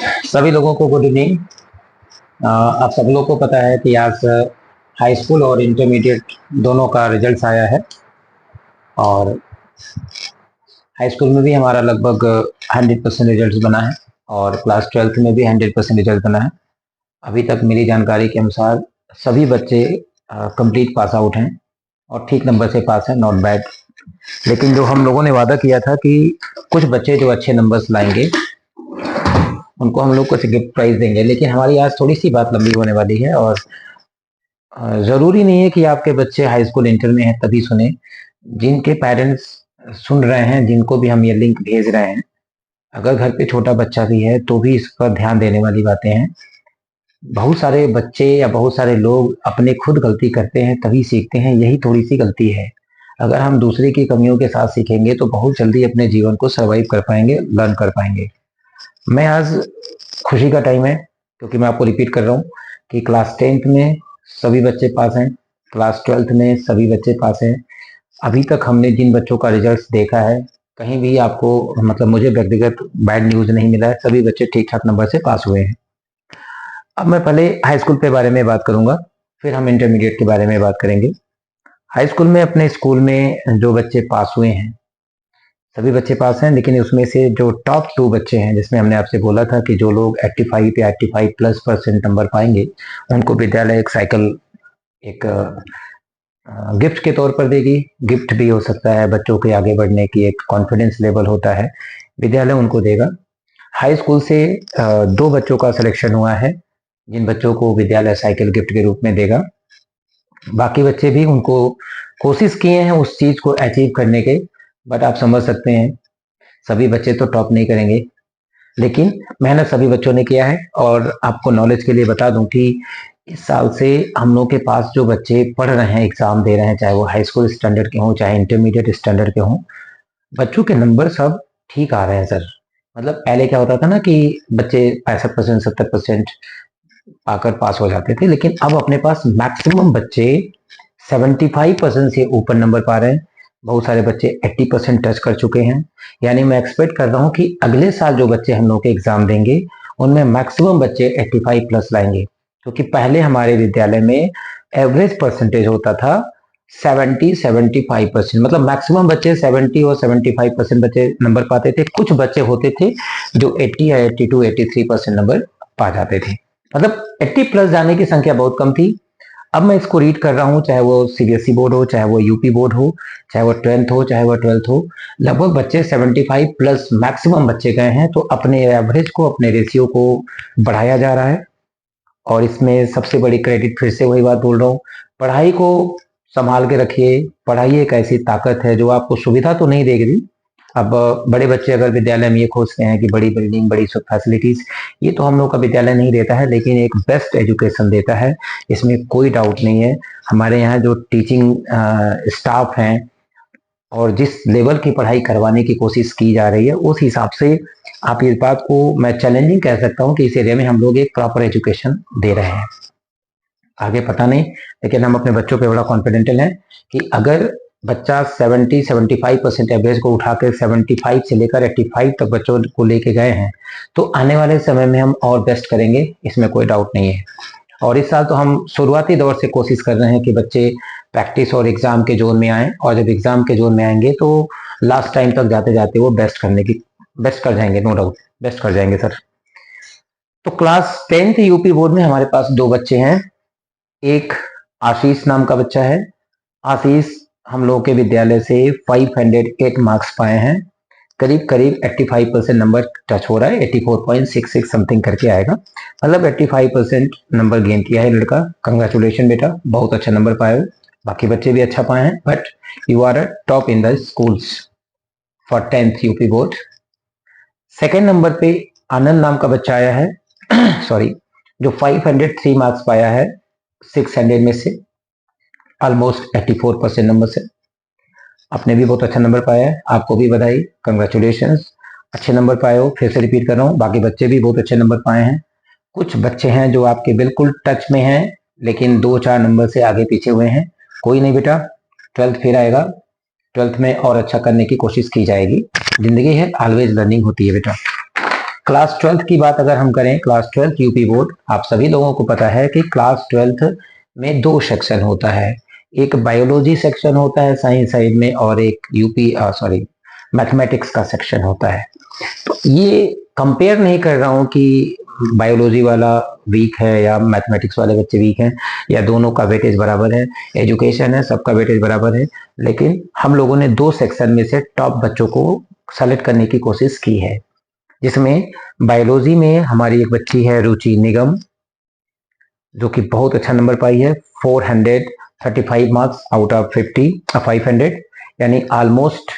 सभी लोगों को गुड इवनिंग। आप सब लोग को पता है कि आज हाई स्कूल और इंटरमीडिएट दोनों का रिजल्ट्स आया है और हाई स्कूल में भी हमारा लगभग 100% रिजल्ट बना है और क्लास 12th में भी 100% रिजल्ट बना है। अभी तक मेरी जानकारी के अनुसार सभी बच्चे कंप्लीट पास आउट हैं और ठीक नंबर से पास है, नॉट बैड। लेकिन जो हम लोगों ने वादा किया था कि कुछ बच्चे जो अच्छे नंबर्स लाएंगे उनको हम लोग कुछ गिफ्ट प्राइज देंगे, लेकिन हमारी आज थोड़ी सी बात लंबी होने वाली है और जरूरी नहीं है कि आपके बच्चे हाई स्कूल इंटर में हैं तभी सुने। जिनके पेरेंट्स सुन रहे हैं, जिनको भी हम ये लिंक भेज रहे हैं, अगर घर पे छोटा बच्चा भी है तो भी इस पर ध्यान देने वाली बातें हैं। बहुत सारे बच्चे या बहुत सारे लोग अपने खुद गलती करते हैं तभी सीखते हैं, यही थोड़ी सी गलती है। अगर हम दूसरे की कमियों के साथ सीखेंगे तो बहुत जल्दी अपने जीवन को सर्वाइव कर पाएंगे, लर्न कर पाएंगे। मैं आज खुशी का टाइम है क्योंकि मैं आपको रिपीट कर रहा हूँ कि क्लास 10th में सभी बच्चे पास हैं, क्लास 12th में सभी बच्चे पास हैं। अभी तक हमने जिन बच्चों का रिजल्ट देखा है, कहीं भी आपको मतलब मुझे व्यक्तिगत बैड न्यूज नहीं मिला है, सभी बच्चे ठीक ठाक नंबर से पास हुए हैं। अब मैं पहले हाई स्कूल के बारे में बात करूंगा, फिर हम इंटरमीडिएट के बारे में बात करेंगे। हाई स्कूल में अपने स्कूल में जो बच्चे पास हुए हैं, सभी बच्चे पास हैं, लेकिन उसमें से जो टॉप 2 बच्चे हैं, जिसमें हमने आपसे बोला था कि जो लोग 85 या 85+ % नंबर पाएंगे उनको विद्यालय एक साइकिल, एक गिफ्ट के तौर पर देगी। गिफ्ट भी हो सकता है, बच्चों के आगे बढ़ने की एक कॉन्फिडेंस लेवल होता है, विद्यालय उनको देगा। हाई स्कूल से 2 बच्चों का सिलेक्शन हुआ है जिन बच्चों को विद्यालय साइकिल गिफ्ट के रूप में देगा। बाकी बच्चे भी उनको कोशिश किए हैं उस चीज को अचीव करने के, बट आप समझ सकते हैं सभी बच्चे तो टॉप नहीं करेंगे, लेकिन मेहनत सभी बच्चों ने किया है। और आपको नॉलेज के लिए बता दूं कि इस साल से हम लोग के पास जो बच्चे पढ़ रहे हैं, एग्जाम दे रहे हैं, चाहे वो हाई स्कूल स्टैंडर्ड के हों चाहे इंटरमीडिएट स्टैंडर्ड के हों, बच्चों के नंबर सब ठीक आ रहे हैं सर। मतलब पहले क्या होता था ना कि बच्चे 65% 70% आकर पास हो जाते थे, लेकिन अब अपने पास मैक्सिमम बच्चे 75% से ऊपर नंबर पा रहे हैं। बहुत सारे बच्चे 80% टच कर चुके हैं। यानी मैं एक्सपेक्ट कर रहा हूं कि अगले साल जो बच्चे हम लोग के एग्जाम देंगे उनमें मैक्सिमम बच्चे 85+ लाएंगे, क्योंकि पहले हमारे विद्यालय में एवरेज परसेंटेज होता था 70-75%। मतलब मैक्सिमम बच्चे 70 और 75% बच्चे नंबर पाते थे। कुछ बच्चे होते थे जो 80 या 82 83% नंबर पा जाते थे। मतलब 80+ जाने की संख्या बहुत कम थी। अब मैं इसको रीड कर रहा हूँ, चाहे वो सीबीएसई बोर्ड हो, चाहे वो यूपी बोर्ड हो, चाहे वो 10th हो, चाहे वो 12th हो, लगभग बच्चे 75+ मैक्सिमम बच्चे गए हैं। तो अपने एवरेज को, अपने रेशियो को बढ़ाया जा रहा है। और इसमें सबसे बड़ी क्रेडिट, फिर से वही बात बोल रहा हूँ, पढ़ाई को संभाल के रखिए। पढ़ाई एक ऐसी ताकत है जो आपको सुविधा तो नहीं देगी। अब बड़े बच्चे अगर विद्यालय में ये खोजते हैं कि बड़ी बिल्डिंग, बड़ी सब फैसिलिटीज, ये तो हम लोग का विद्यालय नहीं देता है, लेकिन एक बेस्ट एजुकेशन देता है, इसमें कोई डाउट नहीं है। हमारे यहाँ जो टीचिंग स्टाफ हैं और जिस लेवल की पढ़ाई करवाने की कोशिश की जा रही है, उस हिसाब से आप इस बात को मैं चैलेंजिंग कह सकता हूँ कि इस एरिया में हम लोग एक प्रॉपर एजुकेशन दे रहे हैं। आगे पता नहीं, लेकिन हम अपने बच्चों पे बड़ा कॉन्फिडेंटल हैं कि अगर बच्चा 70-75% एवरेज को उठा कर 75 से लेकर 85 तक बच्चों को लेके गए हैं, तो आने वाले समय में हम और बेस्ट करेंगे, इसमें कोई डाउट नहीं है। और इस साल तो हम शुरुआती दौर से कोशिश कर रहे हैं कि बच्चे प्रैक्टिस और एग्जाम के जोन में आए, और जब एग्जाम के जोन में आएंगे तो लास्ट टाइम तक जाते जाते वो बेस्ट कर जाएंगे, नो डाउट बेस्ट कर जाएंगे सर। तो क्लास 10th यूपी बोर्ड में हमारे पास 2 बच्चे हैं। एक आशीष नाम का बच्चा है। आशीष हम लोगों के विद्यालय से 508 मार्क्स पाए हैं। करीब करीब 85% नंबर टच हो रहा है, 84.66 समथिंग करके आएगा। मतलब 85% नंबर गेन किया है लड़का। कंग्रेचुलेशन बेटा, बहुत अच्छा नंबर पाए हो। बाकी बच्चे भी अच्छा पाए हैं, but you are a top in the schools for 10th UP board. Second number पे आनंद नाम का बच्चा आया है सॉरी, जो 503 मार्क्स पाया है 600 में से, ऑलमोस्ट 84% नंबर से। आपने भी बहुत अच्छा नंबर पाया है, आपको भी बधाई, कंग्रेचुलेशन, अच्छे नंबर पाए हो। फिर से रिपीट कर रहा हूँ, बाकी बच्चे भी बहुत अच्छे नंबर पाए हैं। कुछ बच्चे हैं जो आपके बिल्कुल टच में हैं, लेकिन 2-4 नंबर से आगे पीछे हुए हैं। कोई नहीं बेटा, 12th फिर आएगा, 12th में और अच्छा करने की कोशिश की जाएगी। जिंदगी है, ऑलवेज लर्निंग होती है बेटा। क्लास 12th की बात अगर हम करें, क्लास 12th यूपी बोर्ड, आप सभी लोगों को पता है कि क्लास 12th में 2 सेक्शन होता है। एक बायोलॉजी सेक्शन होता है साइंस साइड में, और एक मैथमेटिक्स का सेक्शन होता है। तो ये कंपेयर नहीं कर रहा हूं कि बायोलॉजी वाला वीक है या मैथमेटिक्स वाले बच्चे वीक हैं, या दोनों का वेटेज बराबर है। एजुकेशन है, सबका वेटेज बराबर है, लेकिन हम लोगों ने 2 सेक्शन में से टॉप बच्चों को सेलेक्ट करने की कोशिश की है, जिसमें बायोलॉजी में हमारी एक बच्ची है रुचि निगम, जो कि बहुत अच्छा नंबर पाई है, 435 मार्क्स आउट ऑफ 500, यानी ऑलमोस्ट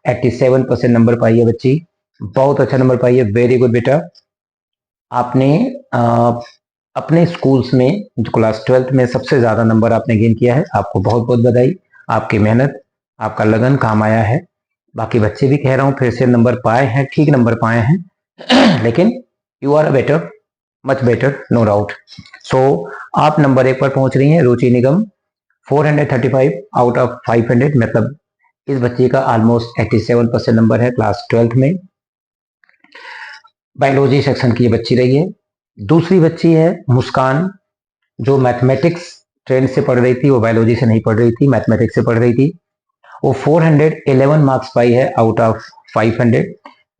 87% नंबर पाई है बच्ची। बहुत अच्छा नंबर पाई है, वेरी गुड बेटा। आपने अपने स्कूल्स में जो क्लास 12th में सबसे ज्यादा नंबर आपने गेन किया है, आपको बहुत बहुत बधाई। आपकी मेहनत, आपका लगन काम आया है। बाकी बच्चे भी कह रहा हूँ फिर से नंबर पाए हैं, ठीक नंबर पाए हैं लेकिन you are better, much better, no doubt. So आप नंबर 1 पर पहुंच रही हैं, रुचि निगम 435 आउट ऑफ 500, मतलब इस बच्चे का ऑलमोस्ट 87% नंबर है क्लास 12th में। बायोलॉजी सेक्शन की ये बच्ची रही है। दूसरी बच्ची है मुस्कान, जो मैथमेटिक्स ट्रेंड से पढ़ रही थी, वो बायोलॉजी से नहीं पढ़ रही थी, मैथमेटिक्स से पढ़ रही थी। वो 411 मार्क्स पाई है आउट ऑफ 500,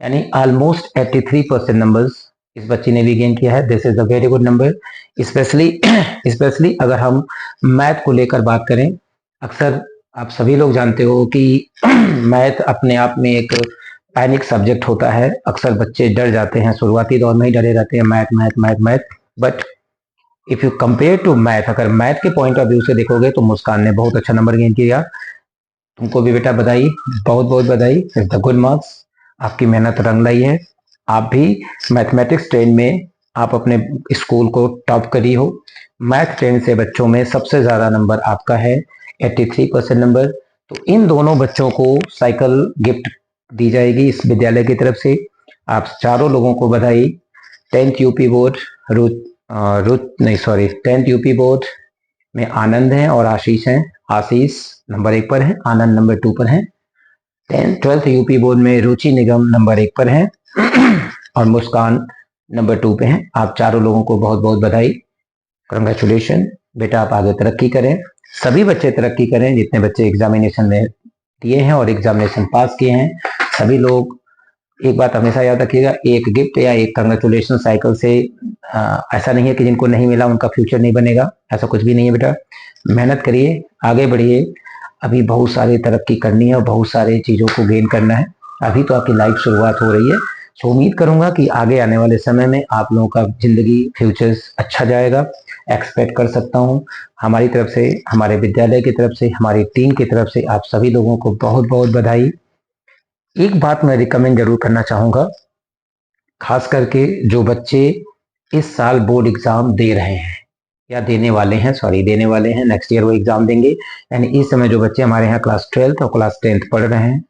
यानी ऑलमोस्ट 83% नंबर्स इस बच्ची ने भी गेन किया है। This is a very good number. Specially अगर हम मैथ को लेकर बात करें, अक्सर आप सभी लोग जानते हो कि मैथ अपने आप में एक पैनिक सब्जेक्ट होता है। अक्सर बच्चे डर जाते हैं, शुरुआती दौर में ही डरे रहते हैं, math math math math. But if you compare to math, अगर मैथ के पॉइंट ऑफ व्यू से देखोगे तो मुस्कान ने बहुत अच्छा नंबर गेन किया। तुमको भी बेटा बधाई, बहुत बहुत बधाई, इट्स द गुड मार्क्स। आपकी मेहनत रंग लाई है। आप भी मैथमेटिक्स ट्रेंड में आप अपने स्कूल को टॉप करी हो। मैथ ट्रेंड से बच्चों में सबसे ज्यादा नंबर आपका है, 83% नंबर। तो इन दोनों बच्चों को साइकिल गिफ्ट दी जाएगी इस विद्यालय की तरफ से। आप चारों लोगों को बधाई। 10th यूपी बोर्ड नहीं सॉरी 10th यूपी बोर्ड में आनंद है और आशीष हैं। आशीष नंबर 1 पर है, आनंद नंबर 2 पर है। 12th यूपी बोर्ड में रुचि निगम नंबर 1 पर है और मुस्कान नंबर 2 पे है। आप चारों लोगों को बहुत बहुत बधाई, कंग्रेचुलेशन। बेटा आप आगे तरक्की करें, सभी बच्चे तरक्की करें, जितने बच्चे एग्जामिनेशन में दिए हैं और एग्जामिनेशन पास किए हैं। सभी लोग एक बात हमेशा याद रखिएगा, एक गिफ्ट या एक कंग्रेचुलेशन साइकिल से ऐसा नहीं है कि जिनको नहीं मिला उनका फ्यूचर नहीं बनेगा, ऐसा कुछ भी नहीं है बेटा। मेहनत करिए, आगे बढ़िए। अभी बहुत सारी तरक्की करनी है और बहुत सारी चीज़ों को गेन करना है। अभी तो आपकी लाइफ शुरुआत हो रही है। तो उम्मीद करूंगा कि आगे आने वाले समय में आप लोगों का जिंदगी फ्यूचर अच्छा जाएगा, एक्सपेक्ट कर सकता हूं। हमारी तरफ से, हमारे विद्यालय की तरफ से, हमारी टीम की तरफ से आप सभी लोगों को बहुत बहुत बधाई। एक बात मैं रिकमेंड जरूर करना चाहूंगा, खास करके जो बच्चे इस साल बोर्ड एग्जाम दे रहे हैं या देने वाले हैं, देने वाले हैं, नेक्स्ट ईयर वो एग्जाम देंगे, यानी इस समय जो बच्चे हमारे यहाँ क्लास 12th और क्लास 10th पढ़ रहे हैं,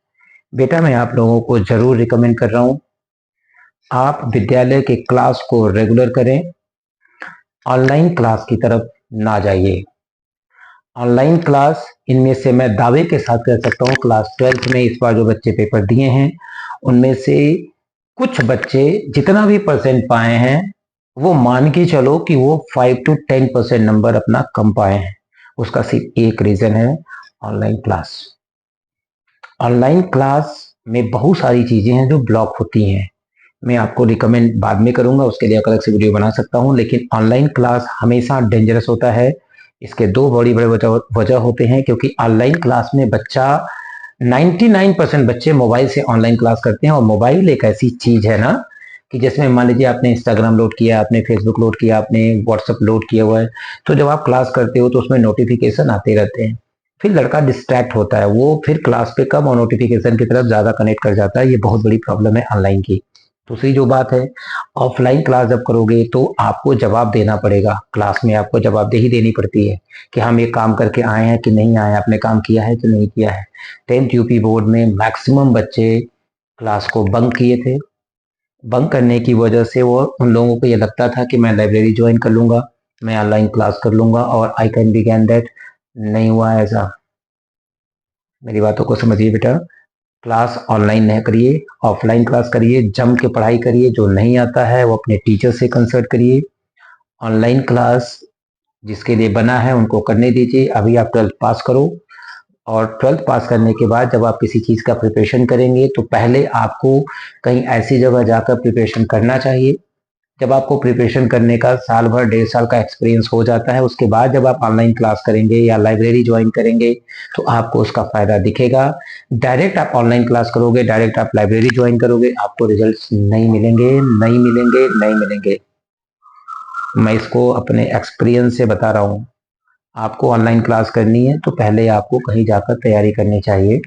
बेटा मैं आप लोगों को जरूर रिकमेंड कर रहा हूँ, आप विद्यालय के क्लास को रेगुलर करें, ऑनलाइन क्लास की तरफ ना जाइए। ऑनलाइन क्लास, इनमें से मैं दावे के साथ कह सकता हूँ, क्लास 12th में इस बार जो बच्चे पेपर दिए हैं उनमें से कुछ बच्चे जितना भी परसेंट पाए हैं, वो मान के चलो कि वो 5 to 10% नंबर अपना कम पाए हैं। उसका सिर्फ एक रीजन है, ऑनलाइन क्लास। ऑनलाइन क्लास में बहुत सारी चीजें हैं जो ब्लॉक होती हैं। मैं आपको रिकमेंड बाद में करूंगा, उसके लिए अलग से वीडियो बना सकता हूं, लेकिन ऑनलाइन क्लास हमेशा डेंजरस होता है। इसके दो बड़ी बड़े वजह होते हैं, क्योंकि ऑनलाइन क्लास में बच्चा 99% बच्चे मोबाइल से ऑनलाइन क्लास करते हैं, और मोबाइल एक ऐसी चीज है ना कि जिसमें मान लीजिए आपने इंस्टाग्राम लोड किया, आपने फेसबुक लोड किया, आपने व्हाट्सएप लोड किया हुआ है, तो जब आप क्लास करते हो तो उसमें नोटिफिकेशन आते रहते हैं, फिर लड़का डिस्ट्रैक्ट होता है, वो फिर क्लास पे कम और नोटिफिकेशन की तरफ ज्यादा कनेक्ट कर जाता है। ये बहुत बड़ी प्रॉब्लम है ऑनलाइन की। दूसरी जो बात है, ऑफलाइन क्लास जब करोगे तो आपको जवाब देना पड़ेगा, क्लास में आपको जवाबदेही देनी पड़ती है कि हम ये काम करके आए हैं कि नहीं आए, आपने काम किया है कि नहीं किया है। 10th यूपी बोर्ड में मैक्सिमम बच्चे क्लास को बंक किए थे। बंक करने की वजह से वो उन लोगों को ये लगता था कि मैं लाइब्रेरी ज्वाइन कर लूंगा, मैं ऑनलाइन क्लास कर लूंगा, और आई कैन बिगैन दैट। नहीं हुआ ऐसा। मेरी बातों को समझिए बेटा, क्लास ऑनलाइन न करिए, ऑफलाइन क्लास करिए, जम के पढ़ाई करिए। जो नहीं आता है वो अपने टीचर से कंसल्ट करिए। ऑनलाइन क्लास जिसके लिए बना है उनको करने दीजिए। अभी आप 12th पास करो, और 12th पास करने के बाद जब आप किसी चीज़ का प्रिपरेशन करेंगे तो पहले आपको कहीं ऐसी जगह जाकर प्रिपरेशन करना चाहिए। जब आपको प्रिपरेशन करने का साल भर 1.5 साल का एक्सपीरियंस हो जाता है, उसके बाद जब आप ऑनलाइन क्लास करेंगे या लाइब्रेरी ज्वाइन करेंगे तो आपको उसका फायदा दिखेगा। डायरेक्ट आप ऑनलाइन क्लास करोगे, डायरेक्ट आप लाइब्रेरी ज्वाइन करोगे, आपको रिजल्ट्स नहीं मिलेंगे, नहीं मिलेंगे, नहीं मिलेंगे। मैं इसको अपने एक्सपीरियंस से बता रहा हूँ। आपको ऑनलाइन क्लास करनी है तो पहले आपको कहीं जाकर तैयारी करनी चाहिए।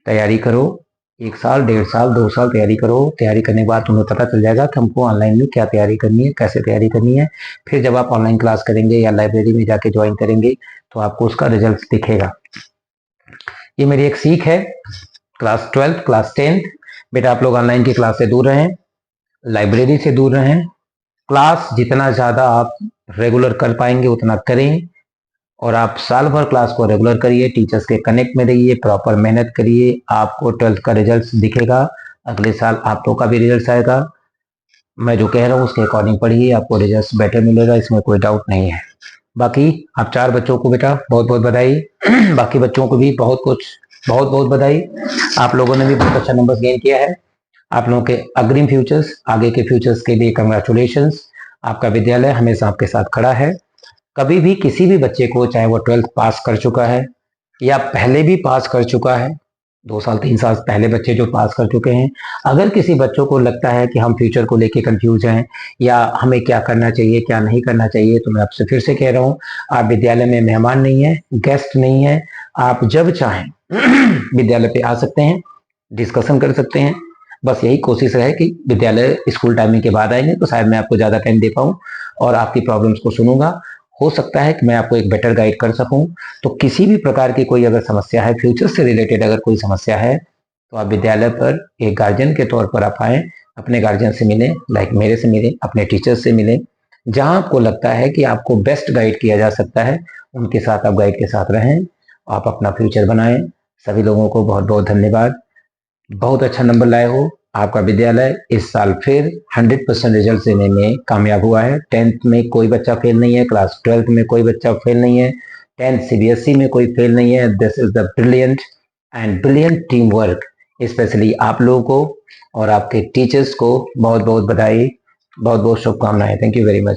तैयारी करो, 1 साल, 1.5 साल, 2 साल तैयारी करो। तैयारी करने के बाद तुम्हें पता चल जाएगा कि हमको ऑनलाइन में क्या तैयारी करनी है, कैसे तैयारी करनी है। फिर जब आप ऑनलाइन क्लास करेंगे या लाइब्रेरी में जाके ज्वाइन करेंगे तो आपको उसका रिजल्ट दिखेगा। ये मेरी एक सीख है। क्लास 12th, क्लास 10th, बेटा आप लोग ऑनलाइन की क्लास से दूर रहें, लाइब्रेरी से दूर रहें। क्लास जितना ज़्यादा आप रेगुलर कर पाएंगे उतना करें, और आप साल भर क्लास को रेगुलर करिए, टीचर्स के कनेक्ट में रहिए, प्रॉपर मेहनत करिए। आपको 12th का रिजल्ट दिखेगा, अगले साल आप लोग का भी रिजल्ट आएगा। मैं जो कह रहा हूँ उसके अकॉर्डिंग पढ़िए, आपको रिजल्ट बेटर मिलेगा, इसमें कोई डाउट नहीं है। बाकी आप 4 बच्चों को बेटा बहुत बहुत बधाई। बाकी बच्चों को भी बहुत बहुत बधाई। आप लोगों ने भी बहुत अच्छा नंबर गेन किया है। आप लोगों के अग्रिम फ्यूचर्स, आगे के फ्यूचर्स के लिए कंग्रेचुलेशंस। आपका विद्यालय हमेशा आपके साथ खड़ा है। कभी भी किसी भी बच्चे को, चाहे वो 12th पास कर चुका है या पहले भी पास कर चुका है, 2 साल 3 साल पहले बच्चे जो पास कर चुके हैं, अगर किसी बच्चों को लगता है कि हम फ्यूचर को लेके कंफ्यूज हैं या हमें क्या करना चाहिए क्या नहीं करना चाहिए, तो मैं आपसे फिर से कह रहा हूँ, आप विद्यालय में मेहमान नहीं है, गेस्ट नहीं है। आप जब चाहें विद्यालय पे आ सकते हैं, डिस्कशन कर सकते हैं। बस यही कोशिश है कि विद्यालय स्कूल टाइमिंग के बाद आएंगे तो शायद मैं आपको ज़्यादा टाइम दे पाऊँ और आपकी प्रॉब्लम्स को सुनूंगा। हो सकता है कि मैं आपको एक बेटर गाइड कर सकूं। तो किसी भी प्रकार की कोई अगर समस्या है, फ्यूचर से रिलेटेड अगर कोई समस्या है, तो आप विद्यालय पर एक गार्जियन के तौर पर आप आएँ, अपने गार्जियन से मिलें, लाइक मेरे से मिलें, अपने टीचर से मिलें। जहां आपको लगता है कि आपको बेस्ट गाइड किया जा सकता है, उनके साथ आप गाइड के साथ रहें, आप अपना फ्यूचर बनाएं। सभी लोगों को बहुत बहुत धन्यवाद। बहुत अच्छा नंबर लाए हो। आपका विद्यालय इस साल फिर 100% रिजल्ट देने में कामयाब हुआ है। 10th में कोई बच्चा फेल नहीं है, क्लास 12th में कोई बच्चा फेल नहीं है, 10th CBSE में कोई फेल नहीं है। This is the brilliant team work. Specially आप लोगों को और आपके टीचर्स को बहुत बहुत बधाई, बहुत बहुत शुभकामनाएं। Thank you very much.